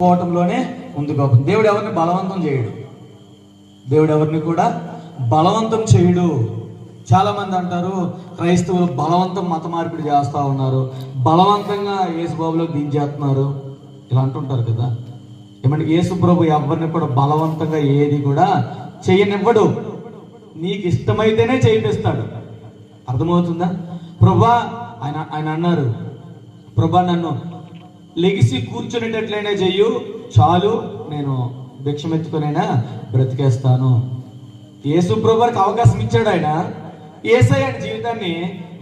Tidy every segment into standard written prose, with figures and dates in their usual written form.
పోవటంలోనే ఉంది గొప్ప. దేవుడు ఎవరిని బలవంతం చేయడు. దేవుడు ఎవరిని కూడా బలవంతం చేయడు. చాలా మంది అంటారు క్రైస్తవులు బలవంతం మత మార్పిడి చేస్తూ ఉన్నారు, బలవంతంగా యేసు బాబులో దించేస్తున్నారు, ఇలా అంటుంటారు కదా. ఏమంటే యేసు ప్రభు ఎవరిని కూడా బలవంతంగా ఏది కూడా చేయనివ్వడు. నీకు ఇష్టమైతేనే చేయిస్తాడు. అర్థమవుతుందా? ప్రభా ఆయన అన్నారు, ప్రభా నన్ను లెగిసి కూర్చునేటట్లయినా చెయ్యు చాలు, నేను భిక్షమెత్తుకునైనా బ్రతికేస్తాను. యేసు ప్రభువుకి అవకాశం ఇచ్చాడు ఆయన. యేసయ్య జీవితాన్ని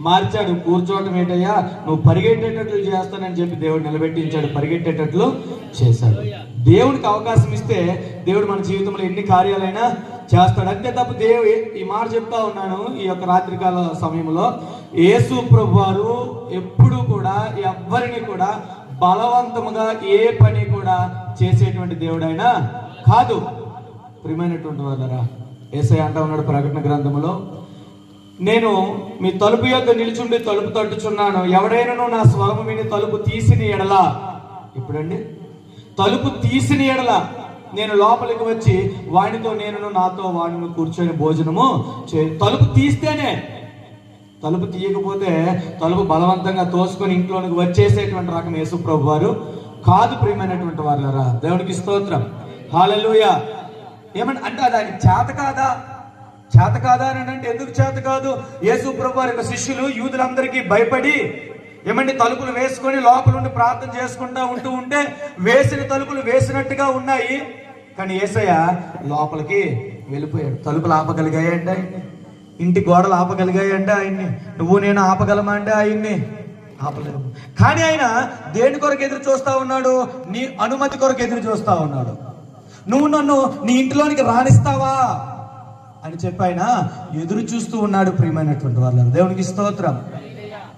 మార్చాడు. కూర్చోవటం ఏంటయ్యా, నువ్వు పరిగెట్టేటట్లు చేస్తానని చెప్పి దేవుడు నిలబెట్టించాడు, పరిగెట్టేటట్లు చేశాడు. దేవుడికి అవకాశం ఇస్తే దేవుడు మన జీవితంలో ఎన్ని కార్యాలైనా చేస్తాడు. అంతే తప్ప ఈ మాట చెప్తా ఉన్నాను ఈ యొక్క రాత్రికాల సమయంలో, యేసు ప్రభువారు ఎప్పుడు కూడా ఎవ్వరిని కూడా బలవంతముగా ఏ పని కూడా చేసేటువంటి దేవుడైనా కాదు. ప్రియమైనటువంటి వాళ్ళరా, యేసయ్య అంటా ఉన్నాడు ప్రకటన గ్రంథములో, నేను మీ తలుపు యొద్ద నిలుచుండి తలుపు తట్టుచున్నాను, ఎవడైనా నా స్వరము విని తలుపు తీసిన ఎడలా, ఇప్పుడండి తలుపు తీసిన ఎడలా నేను లోపలికి వచ్చి వాడితో నేను నాతో వాడిని కూర్చొని భోజనము తలుపు తీస్తేనే, తలుపు తీయకపోతే తలుపు బలవంతంగా తోసుకొని ఇంట్లోనికి వచ్చేసేటువంటి రకం యేసు ప్రభు వారు కాదు. ప్రియమైనటువంటి వాళ్ళరా, దేవునికి స్తోత్రం, హల్లెలూయా. ఏమంటే అంటే అది ఆయన చేత కాదా అని అంటే ఎందుకు చేత కాదు? యేసు ప్రభు వారి యొక్క శిష్యులు యూదులందరికీ భయపడి ఏమంటే తలుపులు వేసుకొని లోపల నుండి ప్రార్థన చేసుకుంటా ఉంటే వేసిన తలుపులు వేసినట్టుగా ఉన్నాయి, కానీ యేసయ్య లోపలికి వెళ్ళిపోయాడు. తలుపులు ఆపగలిగాయంటే, ఇంటి గోడలు ఆపగలిగాయంటే ఆయన్ని, నువ్వు నేను ఆపగలమా అంటే ఆయన్ని ఆపలేము. కానీ ఆయన దేని కొరకు ఎదురు చూస్తా ఉన్నాడు? నీ అనుమతి కొరకు ఎదురు చూస్తా ఉన్నాడు. నువ్వు నన్ను నీ ఇంటిలోనికి రాణిస్తావా అని చెప్పి ఆయన ఎదురు చూస్తూ ఉన్నాడు. ప్రియమైనటువంటి వాళ్ళు, దేవునికి స్తోత్రం.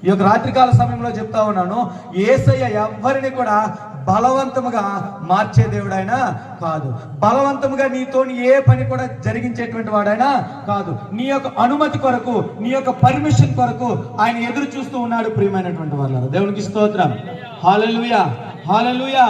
ఈ యొక్క రాత్రికాల సమయంలో చెప్తా ఉన్నాను, యేసయ్య ఎవ్వరిని కూడా బలవంతముగా మార్చే దేవుడైనా కాదు, బలవంతముగా నీతోని ఏ పని కూడా జరిగించేటువంటి వాడైనా కాదు. నీ యొక్క అనుమతి కొరకు, నీ యొక్క పర్మిషన్ కొరకు ఆయన ఎదురు చూస్తూ ఉన్నాడు. ప్రియమైనటువంటి వాళ్ళు, దేవునికి స్తోత్రం, హల్లెలూయా, హల్లెలూయా.